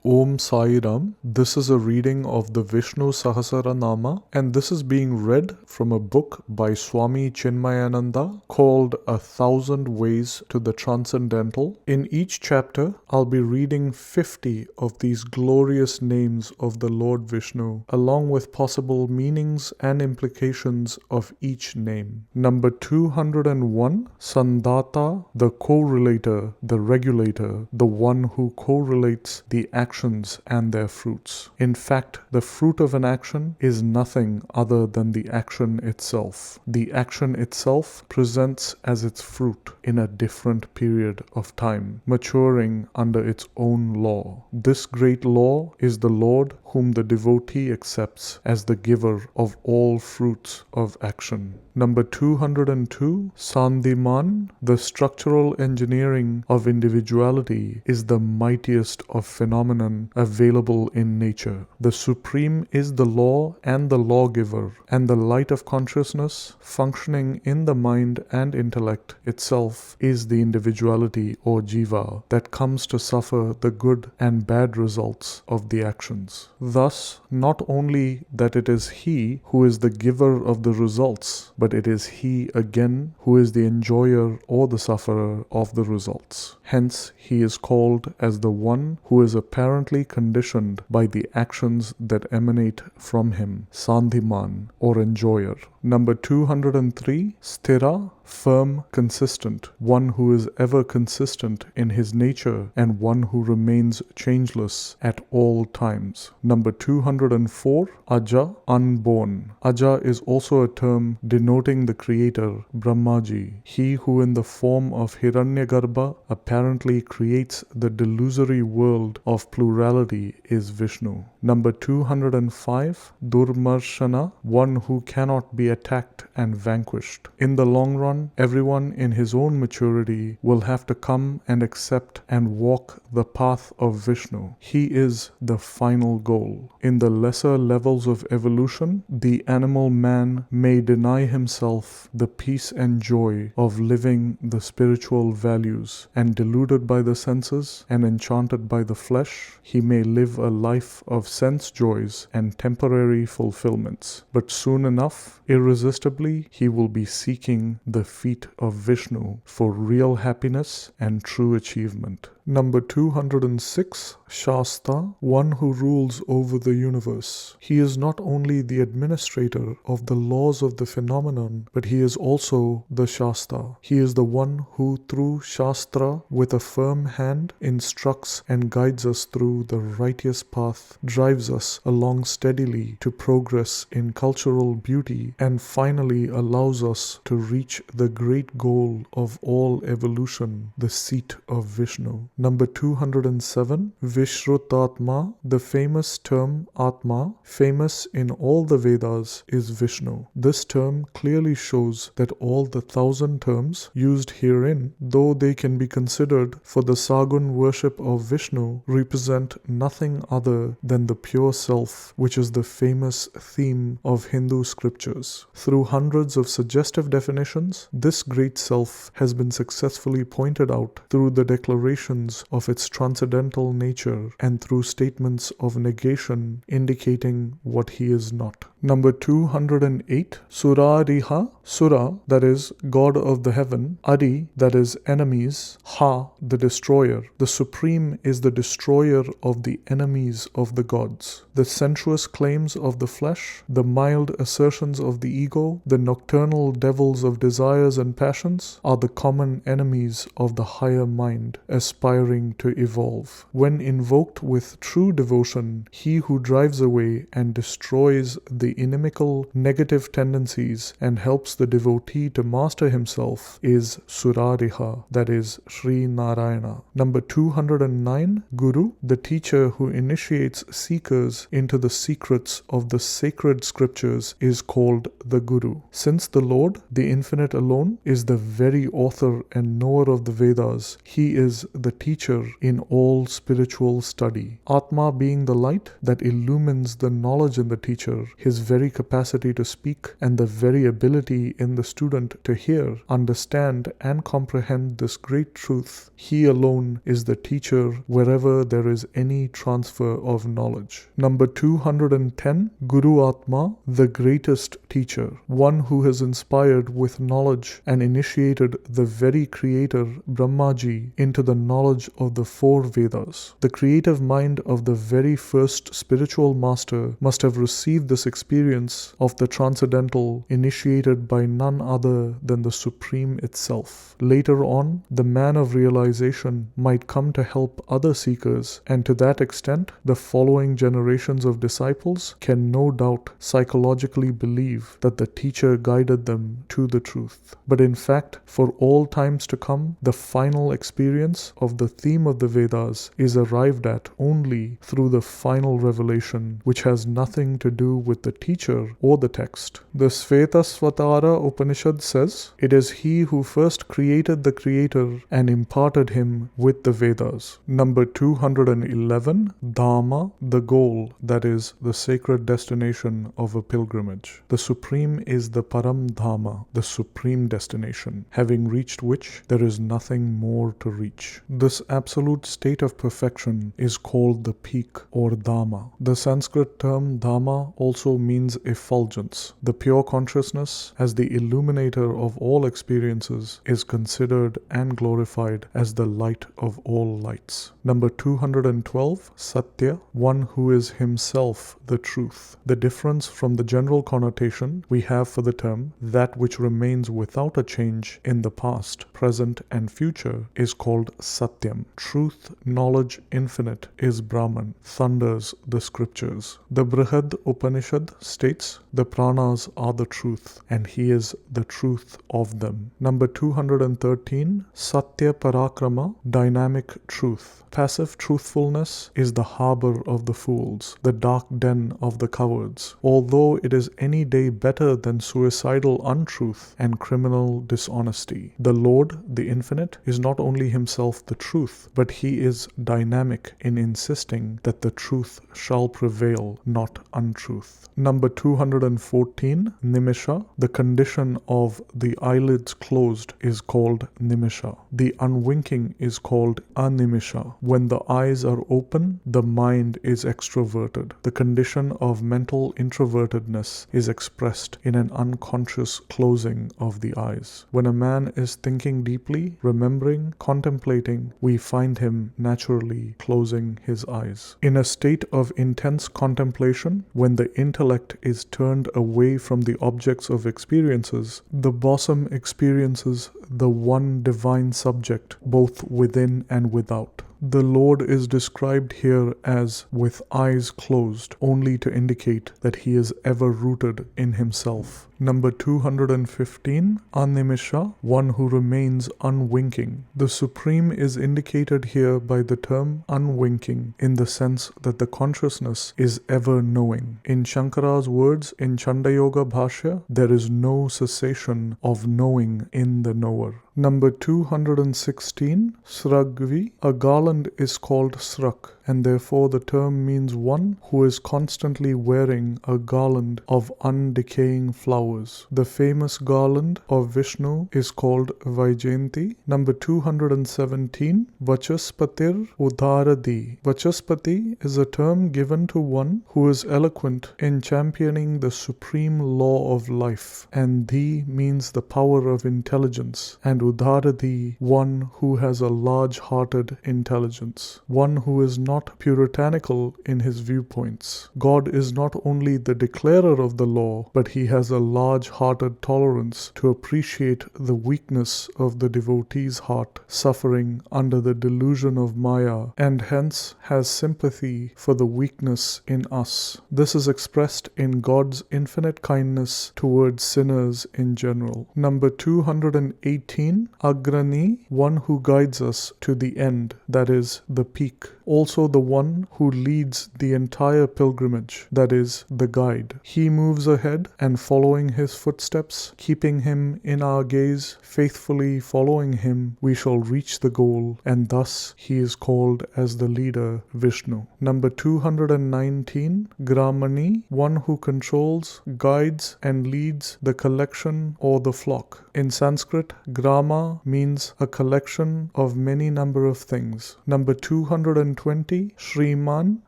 Om Sai Ram. This is a reading of the Vishnu Sahasranama, and this is being read from a book by Swami Chinmayananda called 1,000 Ways to the Transcendental. In each chapter, I'll be reading 50 of these glorious names of the Lord Vishnu, along with possible meanings and implications of each name. Number 201, Sandata, the correlator, the regulator, the one who correlates the actions and their fruits. In fact, the fruit of an action is nothing other than the action itself. The action itself presents as its fruit in a different period of time, maturing under its own law. This great law is the Lord whom the devotee accepts as the giver of all fruits of action. Number 202, Sandhiman, the structural engineering of individuality, is the mightiest of phenomenon available in nature. The Supreme is the law and the lawgiver, and the light of consciousness functioning in the mind and intellect itself is the individuality or jiva that comes to suffer the good and bad results of the actions. Thus, not only that it is he who is the giver of the results, but it is he again who is the enjoyer or the sufferer of the results. Hence, he is called as the one who is apparently conditioned by the actions that emanate from him, Sandhiman, or enjoyer. Number 203, Sthira, firm, consistent, one who is ever consistent in his nature and one who remains changeless at all times. Number 204, Aja, unborn. Aja is also a term denoting the creator, Brahmaji, he who in the form of Hiranyagarbha apparently creates the delusory world of plurality is Vishnu. Number 205, Durmarshana, one who cannot be attacked and vanquished. In the long run, everyone in his own maturity will have to come and accept and walk the path of Vishnu. He is the final goal. In the lesser levels of evolution, the animal man may deny himself the peace and joy of living the spiritual values, and deluded by the senses and enchanted by the flesh, he may live a life of sense joys and temporary fulfillments. But soon enough, irresistibly, he will be seeking the feet of Vishnu for real happiness and true achievement. Number 206, Shasta, one who rules over the universe. He is not only the administrator of the laws of the phenomenon, but he is also the Shasta. He is the one who, through Shastra, with a firm hand, instructs and guides us through the righteous path, drives us along steadily to progress in cultural beauty, and finally allows us to reach the great goal of all evolution, the seat of Vishnu. Number 207, Vishrutatma, the famous term Atma, famous in all the Vedas, is Vishnu. This term clearly shows that all the 1,000 terms used herein, though they can be considered for the Sagun worship of Vishnu, represent nothing other than the pure self, which is the famous theme of Hindu scriptures. Through hundreds of suggestive definitions, this great self has been successfully pointed out through the declarations of its transcendental nature and through statements of negation indicating what he is not. Number 208, Surariha, Sura, that is, God of the heaven, Adi, that is, enemies, Ha, the destroyer. The Supreme is the destroyer of the enemies of the gods. The sensuous claims of the flesh, the mild assertions of the ego, the nocturnal devils of desires and passions are the common enemies of the higher mind, aspiring to evolve. When invoked with true devotion, he who drives away and destroys the inimical negative tendencies and helps the devotee to master himself is Surariha, that is, Sri Narayana. Number 209, Guru, the teacher who initiates seekers into the secrets of the sacred scriptures, is called the Guru. Since the Lord, the Infinite alone, is the very author and knower of the Vedas, he is the teacher in all spiritual study. Atma being the light that illumines the knowledge in the teacher, his his very capacity to speak and the very ability in the student to hear, understand, and comprehend this great truth, he alone is the teacher wherever there is any transfer of knowledge. Number 210, Guru Atma, the greatest teacher, one who has inspired with knowledge and initiated the very creator Brahmaji into the knowledge of the 4 Vedas. The creative mind of the very first spiritual master must have received this experience of the transcendental initiated by none other than the Supreme itself. Later on, the man of realization might come to help other seekers, and to that extent, the following generations of disciples can no doubt psychologically believe that the teacher guided them to the truth. But in fact, for all times to come, the final experience of the theme of the Vedas is arrived at only through the final revelation, which has nothing to do with the teacher or the text. The Svetasvatara Upanishad says, "It is he who first created the creator and imparted him with the Vedas." Number 211, Dhamma, the goal, that is, the sacred destination of a pilgrimage. The Supreme is the Param Dhamma, the supreme destination, having reached which there is nothing more to reach. This absolute state of perfection is called the peak or Dhamma. The Sanskrit term Dhamma also means effulgence. The pure consciousness, as the illuminator of all experiences, is considered and glorified as the light of all lights. Number 212, Satya, one who is himself the truth. The difference from the general connotation we have for the term, that which remains without a change in the past, present, and future, is called Satyam. Truth, knowledge, infinite, is Brahman, thunders the scriptures. The Brihad Upanishad states, the pranas are the truth, and he is the truth of them. Number 213, Satya Parakrama, dynamic truth. Passive truthfulness is the harbor of the fools, the dark den of the cowards. Although it is any day better than suicidal untruth and criminal dishonesty. The Lord, the Infinite, is not only himself the truth, but he is dynamic in insisting that the truth shall prevail, not untruth. Number 214, Nimisha, the condition of the eyelids closed is called Nimisha. The unwinking is called Animisha. When the eyes are open, the mind is extroverted. The condition of mental introvertedness is expressed in an unconscious closing of the eyes. When a man is thinking deeply, remembering, contemplating, we find him naturally closing his eyes. In a state of intense contemplation, when the intellect is turned away from the objects of experiences, the bosom experiences the one divine subject both within and without. The Lord is described here as with eyes closed, only to indicate that he is ever rooted in himself. Number 215, Animisha, one who remains unwinking. The Supreme is indicated here by the term unwinking in the sense that the consciousness is ever knowing. In Shankara's words in Chandayoga Bhashya, there is no cessation of knowing in the knower. Number 216, Sragvi. A garland is called Srak, and therefore the term means one who is constantly wearing a garland of undecaying flowers. The famous garland of Vishnu is called Vaijayanti. Number 217, Vachaspatir Udharadi. Vachaspati is a term given to one who is eloquent in championing the supreme law of life, and Di means the power of intelligence, and Udharadi, one who has a large-hearted intelligence, one who is not puritanical in his viewpoints. God is not only the declarer of the law, but he has a large-hearted tolerance to appreciate the weakness of the devotee's heart, suffering under the delusion of Maya, and hence has sympathy for the weakness in us. This is expressed in God's infinite kindness towards sinners in general. Number 218, Agrani, one who guides us to the end, that is, the peak. also the one who leads the entire pilgrimage, that is, the guide. He moves ahead, and following his footsteps, keeping him in our gaze, faithfully following him, we shall reach the goal, and thus he is called as the leader, Vishnu. Number 219, Gramani, one who controls, guides, and leads the collection or the flock. In Sanskrit, Grama means a collection of many number of things. Number 220, Shriman.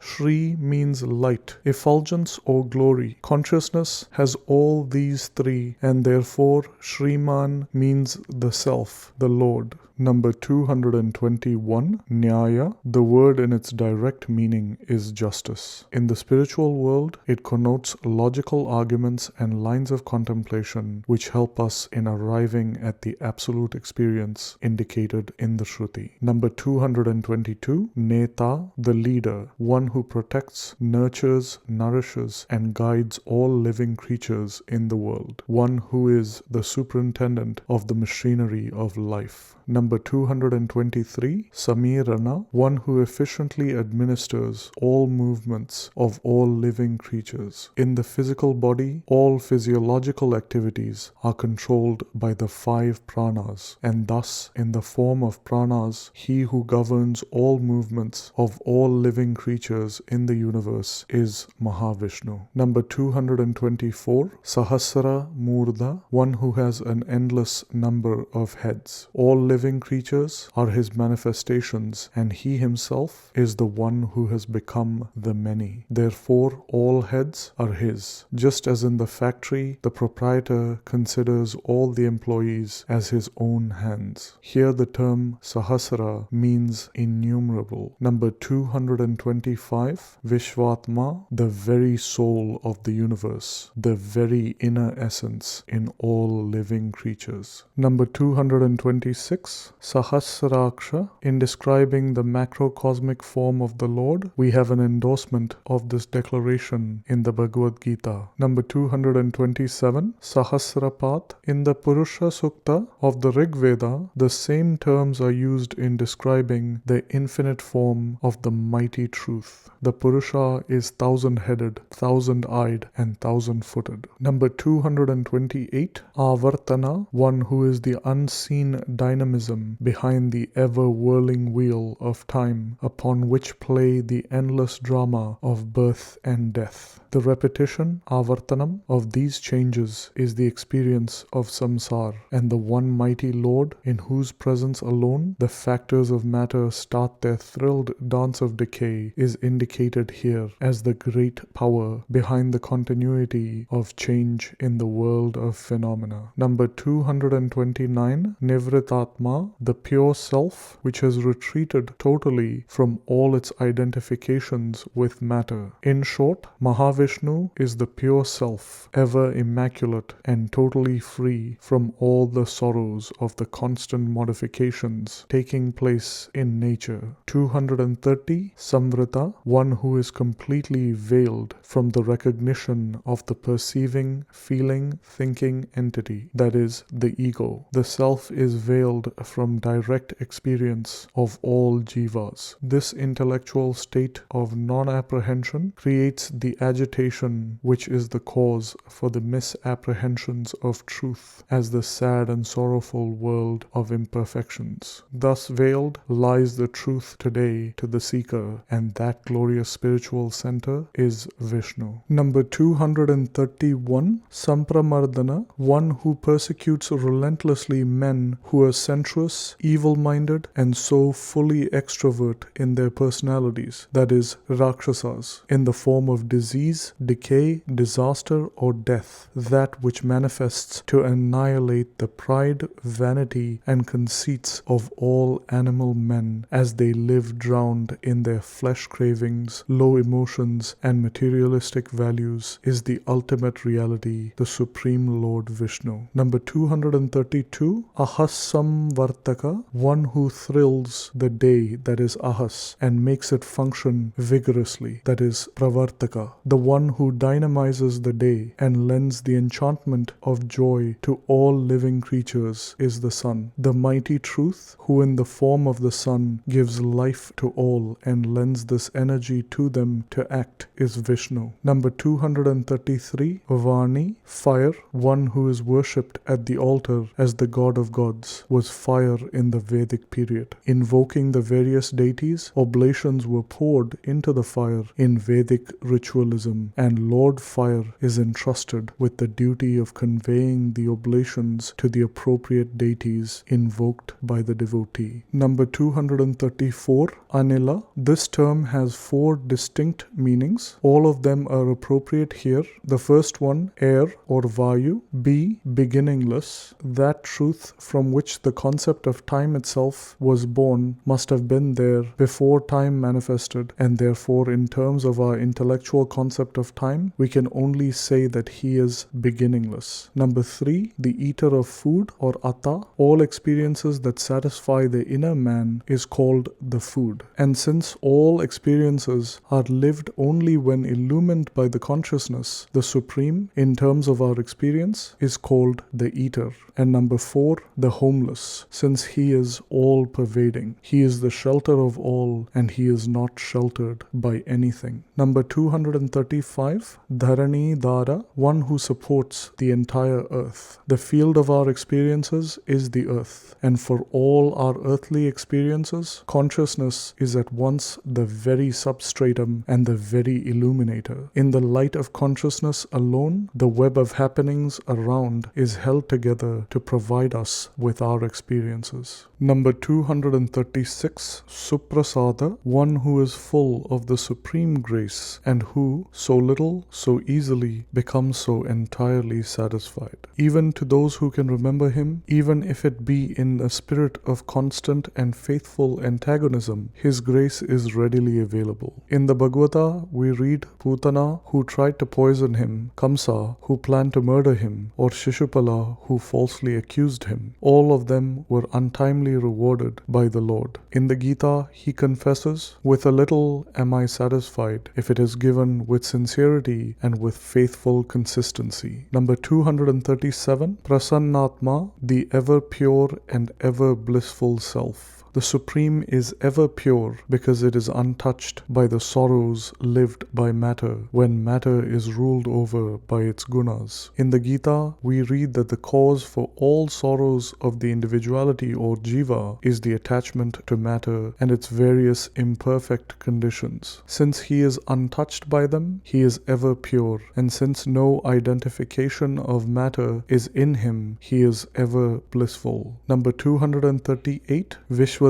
Shri means light, effulgence or glory. Consciousness has all these three, and therefore Shriman means the self, the Lord. Number 221, Nyaya. The word in its direct meaning is justice. In the spiritual world, it connotes logical arguments and lines of contemplation which help us in arriving at the absolute experience indicated in the Shruti. Number 222, Neta, the leader, one who protects, nurtures, nourishes, and guides all living creatures in the world. One who is the superintendent of the machinery of life. Number 223, Samirana, one who efficiently administers all movements of all living creatures. In the physical body, all physiological activities are controlled by the 5 pranas, and thus, in the form of pranas, he who governs all movements of all living creatures in the universe is Mahavishnu. Number 224, Sahasra Murdha, one who has an endless number of heads. All living creatures are his manifestations, and he himself is the one who has become the many. Therefore, all heads are his. Just as in the factory, the proprietor considers all the employees as his own hands. Here the term Sahasra means innumerable. Number 225, Vishvatma, the very soul of the universe, the very inner essence in all living creatures. Number 226, Sahasraksha. In describing the macrocosmic form of the Lord, we have an endorsement of this declaration in the Bhagavad Gita. Number 227, Sahasrapat. In the Purusha Sukta of the Rig Veda, the same terms are used in describing the infinite form of the mighty truth. The Purusha is 1,000-headed, 1,000-eyed, and 1,000-footed. Number 228, Avartana, one who is the unseen dynamism behind the ever-whirling wheel of time upon which play the endless drama of birth and death. The repetition, Avartanam, of these changes is the experience of samsara, and the one mighty Lord in whose presence alone the factors of matter start their thrilled dance of decay is indicated here as the great power behind the continuity of change in the world of phenomena. Number 229, Nivritatma, the pure self which has retreated totally from all its identifications with matter. In short, Mahavishnu is the pure self, ever immaculate and totally free from all the sorrows of the constant modifications taking place in nature. 230, Samvrita, one who is completely veiled from the recognition of the perceiving, feeling, thinking entity, that is, the ego. The self is veiled from direct experience of all jivas. This intellectual state of non-apprehension creates the agitation which is the cause for the misapprehensions of truth as the sad and sorrowful world of imperfections. Thus veiled lies the truth today to the seeker, and that glorious spiritual center is Vishnu. Number 231, Sampramardana, one who persecutes relentlessly men who are sensuous, evil-minded, and so fully extrovert in their personalities, that is, Rakshasas, in the form of disease, decay, disaster, or death, that which manifests to annihilate the pride, vanity, and conceits of all animal men as they live drowned in their flesh cravings, low emotions, and materialistic values, is the ultimate reality, the Supreme Lord Vishnu. Number 232, Ahasam Samvartaka, one who thrills the day, that is Ahas, and makes it function vigorously, that is Pravartaka. The one who dynamizes the day and lends the enchantment of joy to all living creatures is the sun. The mighty truth, who in the form of the sun gives life to all and lends this energy to them to act, is Vishnu. Number 233, Vani, fire, one who is worshipped at the altar as the god of gods, was fire in the Vedic period. Invoking the various deities, oblations were poured into the fire in Vedic ritualism, and Lord Fire is entrusted with the duty of conveying the oblations to the appropriate deities invoked by the devotee. Number 234, Anila. This term has 4 distinct meanings. All of them are appropriate here. The first one, air or Vayu. B, beginningless. That truth from which the concept of time itself was born must have been there before time manifested, and therefore in terms of our intellectual concept of time, we can only say that he is beginningless. Number 3, the eater of food or Atta. All experiences that satisfy the inner man is called the food. And since all experiences are lived only when illumined by the consciousness, the supreme, in terms of our experience, is called the eater. And number 4, the homeless, since he is all-pervading. He is the shelter of all, and he is not sheltered by anything. Number 235, Dharani Dara, one who supports the entire earth. The field of our experiences is the earth, and for all our earthly experiences, consciousness is at once the very substratum and the very illuminator. In the light of consciousness alone, the web of happenings around is held together to provide us with our experiences. Number 236, Suprasada, one who is full of the supreme grace and who, so little, so easily, becomes so entirely satisfied. Even to those who can remember him, even if it be in a spirit of constant and faithful antagonism, his grace is readily available. In the Bhagavata, we read Putana, who tried to poison him, Kamsa, who planned to murder him, or Shishupala, who falsely accused him. All of them were untimely rewarded by the Lord. In the Gita, he confesses, "With a little am I satisfied, if it is given with sincerity and with faithful consistency." Number 237, Prasannatma, the ever pure and ever blissful self. The Supreme is ever pure because it is untouched by the sorrows lived by matter when matter is ruled over by its gunas. In the Gita, we read that the cause for all sorrows of the individuality or jiva is the attachment to matter and its various imperfect conditions. Since he is untouched by them, he is ever pure, and since no identification of matter is in him, he is ever blissful. Number 238, Vishwadrik,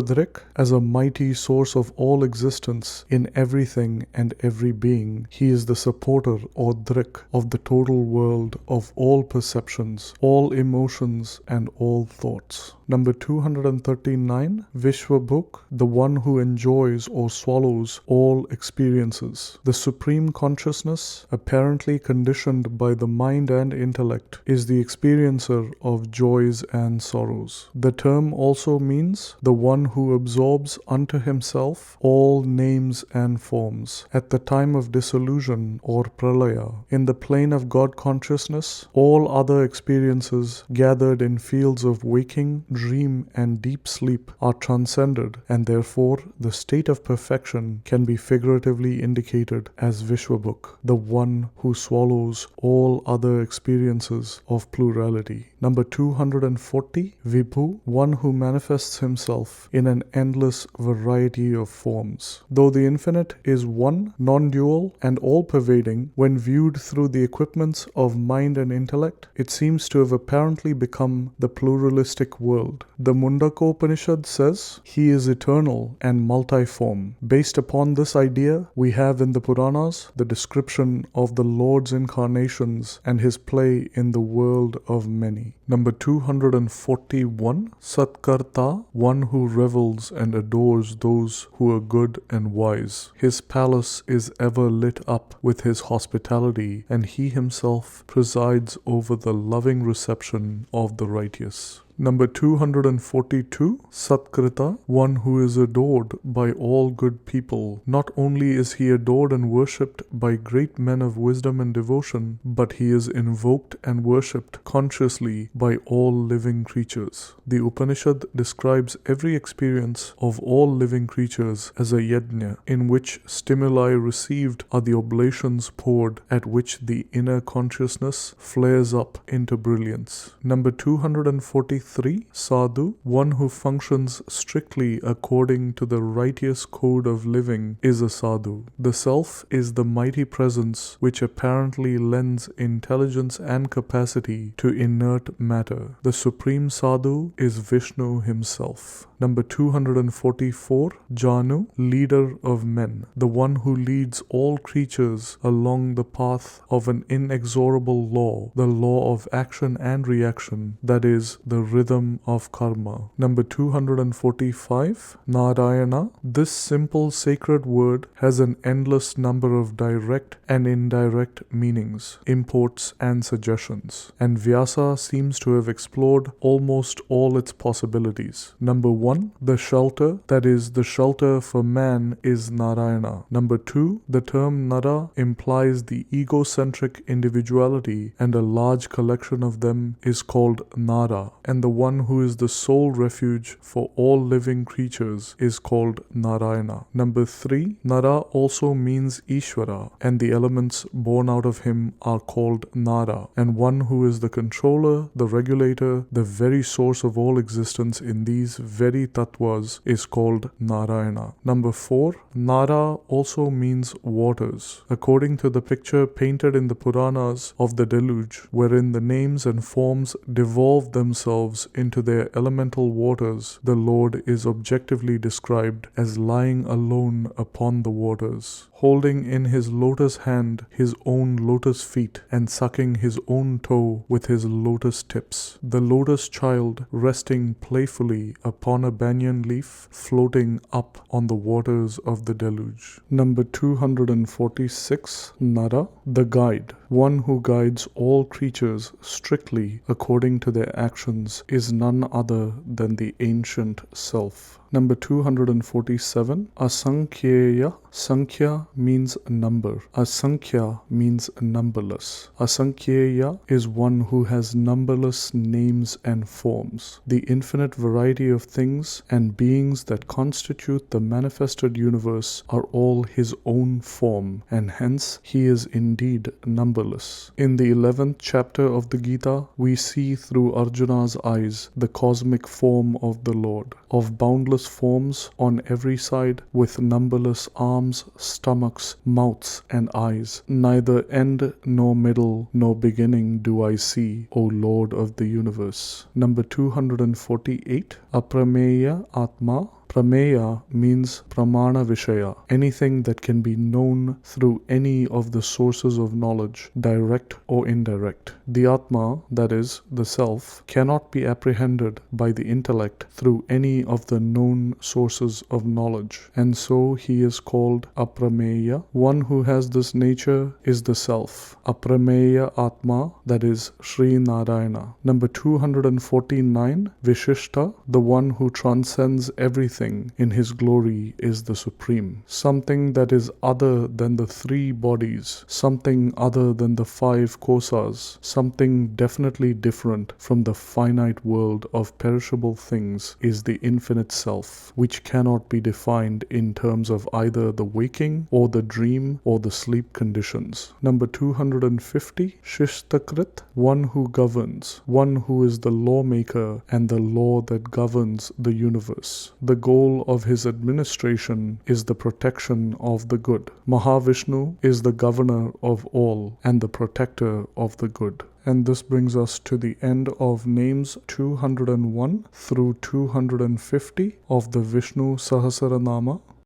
as a mighty source of all existence in everything and every being, he is the supporter or Drik of the total world of all perceptions, all emotions, and all thoughts. Number 239, Vishwabhuk, the one who enjoys or swallows all experiences. The supreme consciousness, apparently conditioned by the mind and intellect, is the experiencer of joys and sorrows. The term also means the one who absorbs unto himself all names and forms. At the time of dissolution or pralaya, in the plane of God consciousness, all other experiences gathered in fields of waking, dream, and deep sleep are transcended, and therefore the state of perfection can be figuratively indicated as Vishwabhuk, the one who swallows all other experiences of plurality. Number 240, Vibhu, one who manifests himself in an endless variety of forms. Though the infinite is one, non-dual, and all-pervading, when viewed through the equipments of mind and intellect, it seems to have apparently become the pluralistic world. The Mundaka Upanishad says, "He is eternal and multiform." Based upon this idea, we have in the Puranas the description of the Lord's incarnations and his play in the world of many. Number 241, Satkarta, one who revels and adores those who are good and wise. His palace is ever lit up with his hospitality, and he himself presides over the loving reception of the righteous. Number 242, Satkrita, one who is adored by all good people. Not only is he adored and worshipped by great men of wisdom and devotion, but he is invoked and worshipped consciously by all living creatures. The Upanishad describes every experience of all living creatures as a yajna, in which stimuli received are the oblations poured, at which the inner consciousness flares up into brilliance. Number 243, Sadhu, one who functions strictly according to the righteous code of living, is a sadhu. The self is the mighty presence which apparently lends intelligence and capacity to inert matter. The supreme sadhu is Vishnu himself. Number 244, Janu, leader of men, the one who leads all creatures along the path of an inexorable law, the law of action and reaction, that is, the rhythm of karma. Number 245, Narayana. This simple sacred word has an endless number of direct and indirect meanings, imports and suggestions, and Vyasa seems to have explored almost all its possibilities. Number 1, the shelter, that is, the shelter for man, is Narayana. Number 2, the term Nara implies the egocentric individuality, and a large collection of them is called Nara, and the one who is the sole refuge for all living creatures is called Narayana. Number 3, Nara also means Ishvara, and the elements born out of him are called Nara, and one who is the controller, the regulator, the very source of all existence in these very tattvas is called Narayana. Number 4, Nara also means waters. According to the picture painted in the Puranas of the deluge, wherein the names and forms devolve themselves into their elemental waters, the Lord is objectively described as lying alone upon the waters, holding in his lotus hand his own lotus feet and sucking his own toe with his lotus tips. The lotus child resting playfully upon a banyan leaf floating up on the waters of the deluge. Number 246, Nara, the guide. One who guides all creatures strictly according to their actions is none other than the ancient self. Number 247, Asankhyeya. Sankhya means number. Asankhya means numberless. Asankhyeya is one who has numberless names and forms. The infinite variety of things and beings that constitute the manifested universe are all his own form, and hence he is indeed numberless. In the 11th chapter of the Gita, we see through Arjuna's eyes the cosmic form of the Lord, of boundless forms on every side, with numberless arms, stomachs, mouths, and eyes. Neither end nor middle nor beginning do I see, O Lord of the universe. Number 248, Aprameya Atma. Prameya means pramana vishaya, anything that can be known through any of the sources of knowledge, direct or indirect. The Atma, that is, the self, cannot be apprehended by the intellect through any of the known sources of knowledge, and so he is called Aprameya. One who has this nature is the self, Aprameya Atma, that is, Sri Narayana. Number 249, Vishishta, the one who transcends everything in his glory, is the supreme. Something that is other than the three bodies, something other than the five kosas, something definitely different from the finite world of perishable things is the infinite self, which cannot be defined in terms of either the waking or the dream or the sleep conditions. Number 250, Shishtakrit, one who governs, one who is the lawmaker and the law that governs the universe. The goal of his administration is the protection of the good. Mahavishnu is the governor of all and the protector of the good. And this brings us to the end of names 201 through 250 of the Vishnu Sahasranama.